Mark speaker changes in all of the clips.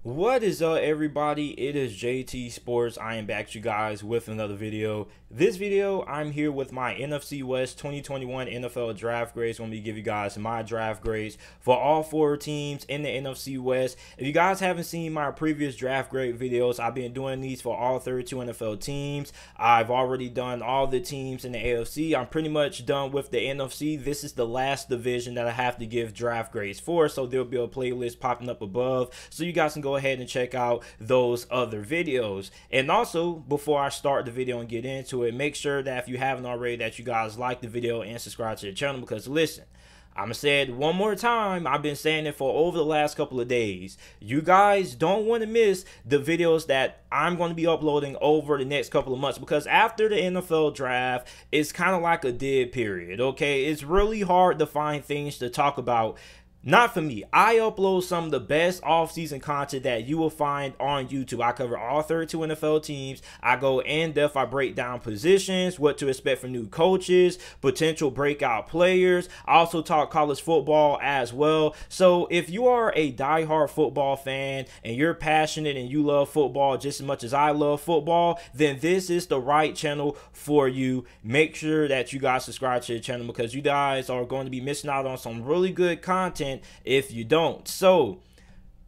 Speaker 1: What is up, everybody? It is JT Sports. I am back to you guys with another video. This video, I'm here with my NFC West 2021 NFL draft grades. I'm going to give you guys my draft grades for all four teams in the NFC West. If you guys haven't seen my previous draft grade videos, I've been doing these for all 32 NFL teams. I've already done all the teams in the AFC. I'm pretty much done with the NFC. This is the last division that I have to give draft grades for, so there'll be a playlist popping up above, so you guys can go ahead and check out those other videos. And also, before I start the video and get into it, make sure that if you haven't already, that you guys like the video and subscribe to the channel, because listen, I'm gonna say it one more time. I've been saying it for over the last couple of days. You guys don't want to miss the videos that I'm going to be uploading over the next couple of months, because after the NFL draft, it's kind of like a dead period, okay? It's really hard to find things to talk about. Not for me. I upload some of the best offseason content that you will find on YouTube. I cover all 32 NFL teams. I go in depth. I break down positions, what to expect from new coaches, potential breakout players. I also talk college football as well. So if you are a diehard football fan and you're passionate and you love football just as much as I love football, then this is the right channel for you. Make sure that you guys subscribe to the channel, because you guys are going to be missing out on some really good content if you don't. So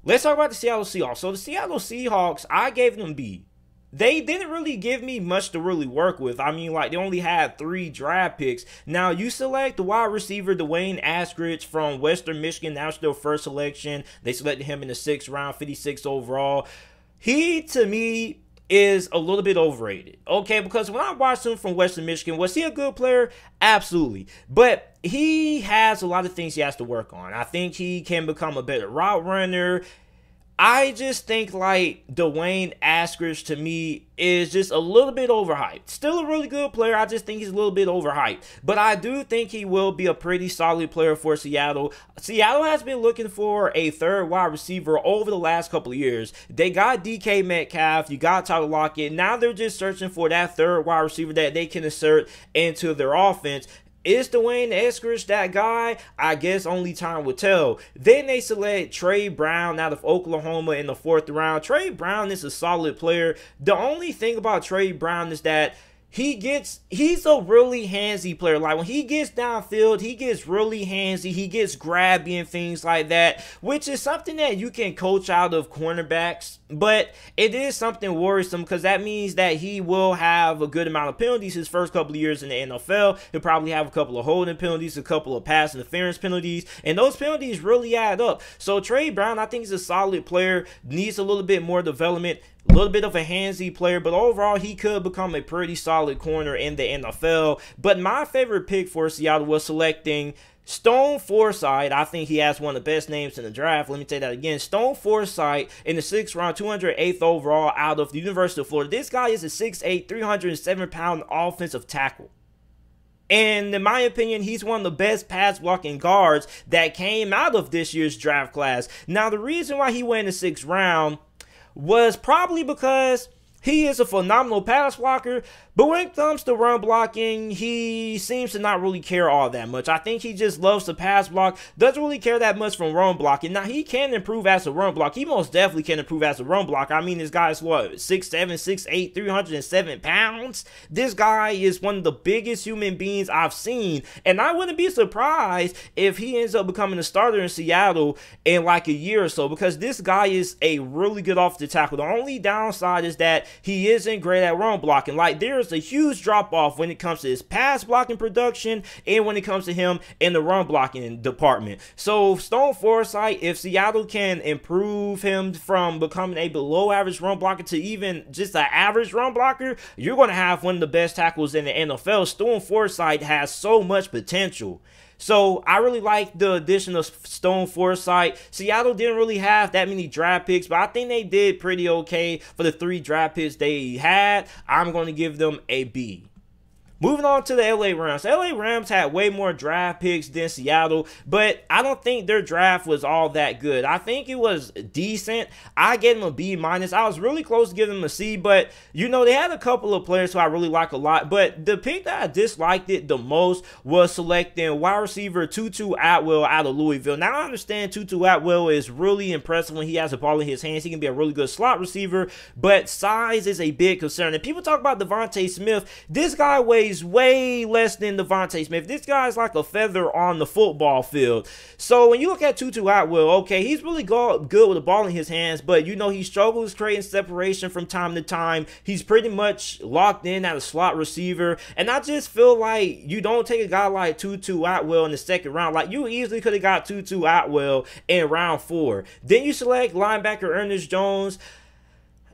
Speaker 1: let's talk about the Seattle Seahawks. So the Seattle Seahawks, I gave them B. They didn't really give me much to really work with. I mean, like, they only had 3 draft picks. Now, you select the wide receiver Dwayne Askridge from Western Michigan. That was their first selection. They selected him in the 6th round, 56 overall. He, to me, is a little bit overrated, okay? Because when I watched him from Western Michigan, was he a good player? Absolutely. But he has a lot of things he has to work on. I think he can become a better route runner. I just think, like, Dwayne Askridge, to me, is just a little bit overhyped. Still a really good player. I just think he's a little bit overhyped. But I do think he will be a pretty solid player for Seattle. Seattle has been looking for a third wide receiver over the last couple of years. They got DK Metcalf. You got Tyler Lockett. Now they're just searching for that third wide receiver that they can insert into their offense. Is Dwayne Askridge that guy? I guess only time will tell. Then they select Trey Brown out of Oklahoma in the 4th round. Trey Brown is a solid player. The only thing about Trey Brown is that he's a really handsy player. Like, when he gets downfield, he gets really handsy. He gets grabby and things like that, which is something that you can coach out of cornerbacks. But it is something worrisome, because that means that he will have a good amount of penalties his first couple of years in the NFL. He'll probably have a couple of holding penalties, a couple of pass interference penalties, and those penalties really add up. So Trey Brown, I think, is a solid player, needs a little bit more development. A little bit of a handsy player, but overall he could become a pretty solid corner in the NFL. But my favorite pick for Seattle was selecting Stone Forsythe. I think he has one of the best names in the draft. Let me say that again. Stone Forsythe in the 6th round, 208th overall, out of the University of Florida. This guy is a 6'8", 307-pound offensive tackle. And in my opinion, he's one of the best pass blocking guards that came out of this year's draft class. Now, the reason why he went in the 6th round was probably because he is a phenomenal pass blocker, but when it comes to run blocking, he seems to not really care all that much. I think he just loves to pass block, doesn't really care that much from run blocking. Now, he can improve as a run block. He most definitely can improve as a run blocker. I mean, this guy is what, 6'7", 6'8", 307 pounds? This guy is one of the biggest human beings I've seen, and I wouldn't be surprised if he ends up becoming a starter in Seattle in like a year or so, because this guy is a really good offensive tackle. The only downside is that he isn't great at run blocking. Like, there's a huge drop off when it comes to his pass blocking production and when it comes to him in the run blocking department. So Stone Forsythe, if Seattle can improve him from becoming a below average run blocker to even just an average run blocker, you're going to have one of the best tackles in the NFL. Stone Forsythe has so much potential. So I really like the addition of Stone Forsythe. Seattle didn't really have that many draft picks, but I think they did pretty okay for the 3 draft picks they had. I'm going to give them a B. Moving on to the LA Rams. The LA Rams had way more draft picks than Seattle, but I don't think their draft was all that good. I think it was decent. I gave them a B-. I was really close to giving them a C, but, you know, they had a couple of players who I really like a lot, but the pick that I disliked it the most was selecting wide receiver Tutu Atwell out of Louisville. Now, I understand Tutu Atwell is really impressive when he has the ball in his hands. He can be a really good slot receiver, but size is a big concern. And people talk about Devontae Smith. This guy weighs way less than Devontae Smith. This guy's like a feather on the football field. So when you look at Tutu Atwell, okay, he's really good with the ball in his hands, but you know he struggles creating separation from time to time. He's pretty much locked in at a slot receiver, and I just feel like you don't take a guy like Tutu Atwell in the second round. Like, you easily could have got Tutu Atwell in round 4. Then you select linebacker Ernest Jones.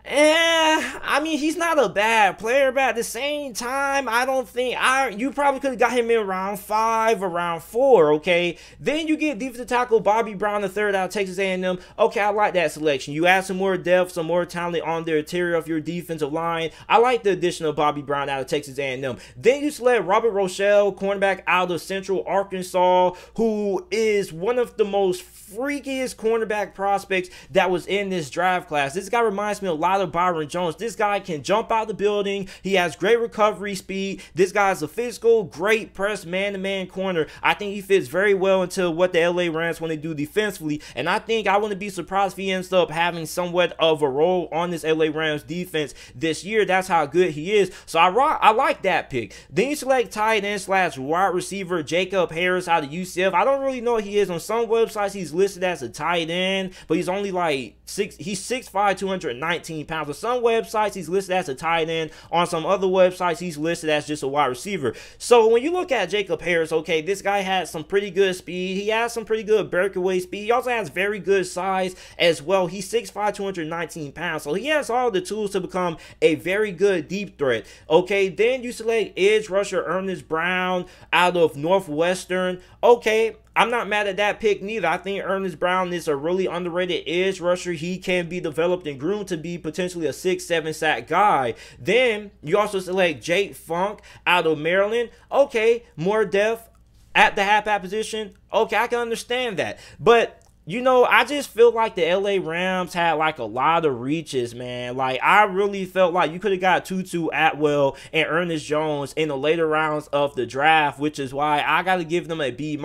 Speaker 1: I mean, he's not a bad player, but at the same time, I don't think you probably could have got him in round 5 or round 4, okay? Then you get defensive tackle Bobby Brown III out of Texas A&M. Okay, I like that selection. You add some more depth, some more talent on the interior of your defensive line. I like the addition of Bobby Brown out of Texas A&M. Then you select Robert Rochelle, cornerback out of Central Arkansas, who is one of the most freakiest cornerback prospects that was in this draft class. This guy reminds me a lot of Byron Jones. This guy can jump out the building. He has great recovery speed. This guy's a physical, great press man-to-man corner. I think he fits very well into what the LA Rams want to do defensively, and I think I wouldn't be surprised if he ends up having somewhat of a role on this LA Rams defense this year. That's how good he is. So I like that pick. Then you select tight end / wide receiver Jacob Harris out of UCF. I don't really know what he is. On some websites, he's listed as a tight end, but he's only like he's 6'5", 219 pounds. On some websites, he's listed as a tight end. On some other websites, he's listed as just a wide receiver. So when you look at Jacob Harris, okay, this guy has some pretty good speed. He has some pretty good breakaway speed. He also has very good size as well. He's 6'5", 219 pounds. So he has all the tools to become a very good deep threat. Okay, then you select edge rusher Ernest Brown out of Northwestern. Okay, I'm not mad at that pick neither. I think Ernest Brown is a really underrated edge rusher. He can be developed and groomed to be potentially a 6-7 sack guy. Then you also select Jake Funk out of Maryland. Okay, more depth at the halfback position. Okay, I can understand that. But you know, I just feel like the LA Rams had like a lot of reaches, man. Like, I really felt like you could have got Tutu Atwell and Ernest Jones in the later rounds of the draft, which is why I got to give them a B-.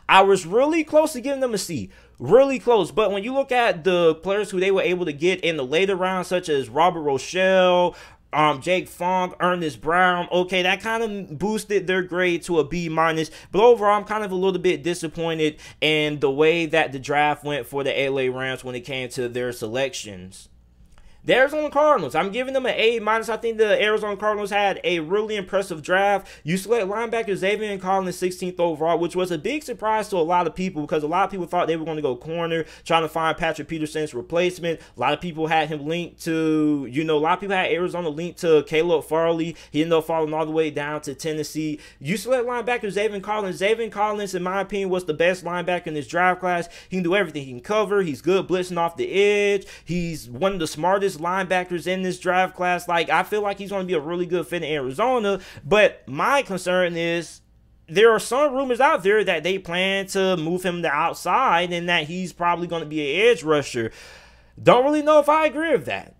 Speaker 1: I was really close to giving them a C. Really close. But when you look at the players who they were able to get in the later rounds, such as Robert Rochelle, Jake Funk, Ernest Brown, okay, that kind of boosted their grade to a B-. But overall, I'm kind of a little bit disappointed in the way that the draft went for the LA Rams when it came to their selections. The Arizona Cardinals, I'm giving them an A-. I think the Arizona Cardinals had a really impressive draft. You select linebacker Xavier Collins 16th overall, which was a big surprise to a lot of people because a lot of people thought they were going to go corner, trying to find Patrick Peterson's replacement. A lot of people had him linked to, you know, a lot of people had Arizona linked to Caleb Farley. He ended up falling all the way down to Tennessee. You select linebacker Xavier Collins. Xavier Collins, in my opinion, was the best linebacker in this draft class. He can do everything. He can cover. He's good blitzing off the edge. He's one of the smartest linebackers in this draft class. Like, I feel like he's going to be a really good fit in Arizona, but my concern is there are some rumors out there that they plan to move him to outside and that he's probably going to be an edge rusher. Don't really know if I agree with that.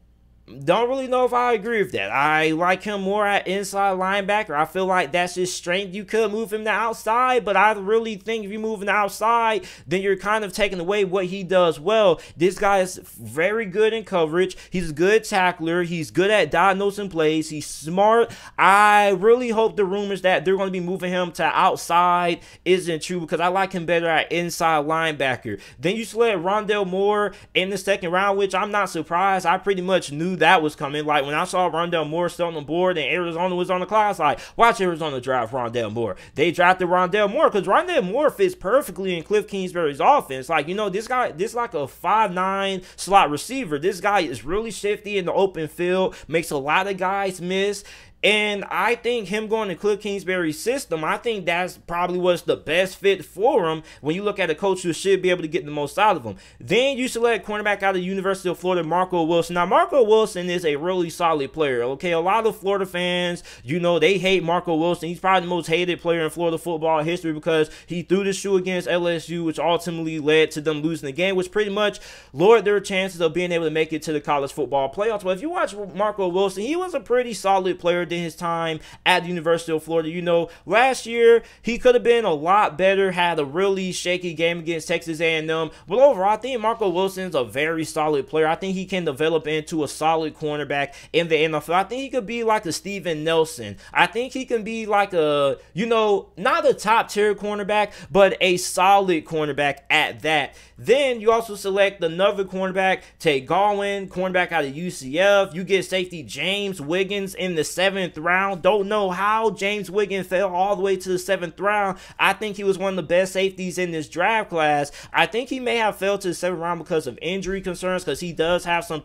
Speaker 1: I like him more at inside linebacker. I feel like that's his strength. You could move him to outside, but I really think if you move him to outside, then you're kind of taking away what he does well. This guy is very good in coverage. He's a good tackler. He's good at diagnosing plays. He's smart. I really hope the rumors that they're going to be moving him to outside isn't true because I like him better at inside linebacker. Then you select Rondale Moore in the second round, which I'm not surprised. I pretty much knew that was coming. Like, when I saw Rondale Moore still on the board and Arizona was on the clock, I was like, watch Arizona draft Rondale Moore. They drafted Rondale Moore because Rondale Moore fits perfectly in Cliff Kingsbury's offense. Like, you know, this like a 5'9" slot receiver. This guy is really shifty in the open field, makes a lot of guys miss. And I think him going to Cliff Kingsbury's system, I think that's probably what's the best fit for him when you look at a coach who should be able to get the most out of him. Then you select cornerback out of the University of Florida, Marco Wilson. Now, Marco Wilson is a really solid player, okay? A lot of Florida fans, you know, they hate Marco Wilson. He's probably the most hated player in Florida football history because he threw the shoe against LSU, which ultimately led to them losing the game, which pretty much lowered their chances of being able to make it to the college football playoffs. But if you watch Marco Wilson, he was a pretty solid player in his time at the University of Florida. You know, last year he could have been a lot better, had a really shaky game against Texas A&M, but overall I think Marco Wilson is a very solid player. I think he can develop into a solid cornerback in the NFL. I think he could be like a Steven Nelson. I think he can be like a, you know, not a top tier cornerback, but a solid cornerback at that. Then you also select another cornerback, Tate Galwin, cornerback out of UCF. You get safety James Wiggins in the 7th round. Don't know how James Wiggins fell all the way to the 7th round. I think he was one of the best safeties in this draft class. I think he may have fell to the 7th round because of injury concerns, because he does have some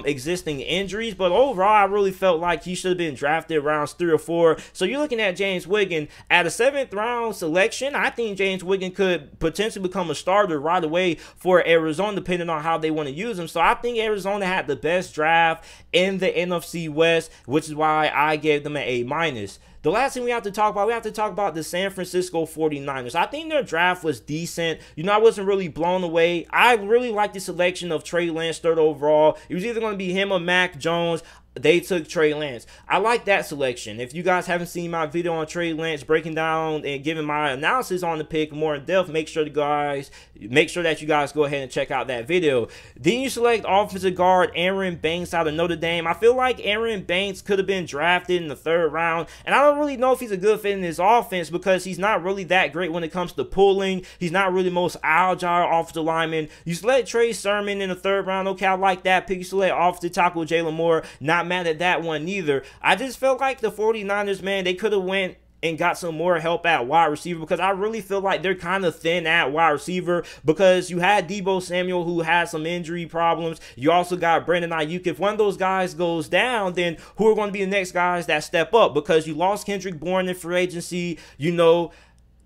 Speaker 1: existing injuries. But overall, I really felt like he should have been drafted rounds 3 or 4. So you're looking at James Wiggins at a 7th round selection. I think James Wiggins could potentially become a starter right away for Arizona, depending on how they want to use him. So I think Arizona had the best draft in the NFC West, which is why I gave them an A-. The last thing we have to talk about the San Francisco 49ers. I think their draft was decent. You know, I wasn't really blown away. I really liked the selection of Trey Lance, 3rd overall. It was either going to be him or Mac Jones. They took Trey Lance. I like that selection. If you guys haven't seen my video on Trey Lance breaking down and giving my analysis on the pick more in depth, make sure that you guys go ahead and check out that video. Then you select offensive guard Aaron Banks out of Notre Dame. I feel like Aaron Banks could have been drafted in the 3rd round, and I don't really know if he's a good fit in this offense because he's not really that great when it comes to pulling. He's not really the most agile offensive lineman. You select Trey Sermon in the 3rd round. Okay, I like that pick. You select offensive tackle Jalen Moore. Not mad at that one neither. I just felt like the 49ers, man, they could have went and got some more help at wide receiver, because I really feel like they're kind of thin at wide receiver, because you had Deebo Samuel, who had some injury problems. You also got Brandon Ayuk. If one of those guys goes down, then who are going to be the next guys that step up? Because you lost Kendrick Bourne in free agency, you know.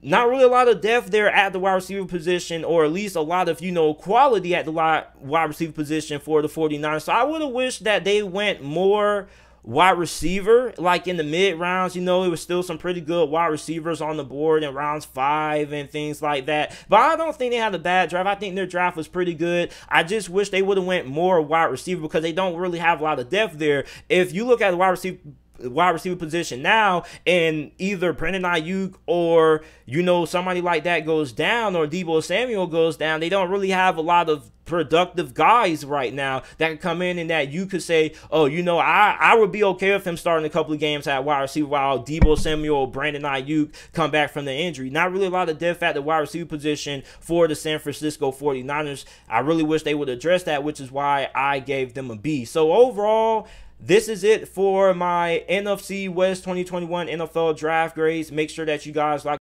Speaker 1: Not really a lot of depth there at the wide receiver position, or at least a lot of, you know, quality at the wide receiver position for the 49ers. So I would have wished that they went more wide receiver, like in the mid rounds. You know, it was still some pretty good wide receivers on the board in rounds 5 and things like that. But I don't think they had a bad draft. I think their draft was pretty good. I just wish they would have went more wide receiver, because they don't really have a lot of depth there. If you look at the wide receiver position now, and either Brandon Ayuk or, you know, somebody like that goes down, or Deebo Samuel goes down, they don't really have a lot of productive guys right now that can come in and that you could say, oh, you know, I would be okay with him starting a couple of games at wide receiver while Deebo Samuel or Brandon Ayuk come back from the injury. Not really a lot of depth at the wide receiver position for the San Francisco 49ers. I really wish they would address that, which is why I gave them a B. So overall, this is it for my NFC West 2021 NFL draft grades. Make sure that you guys like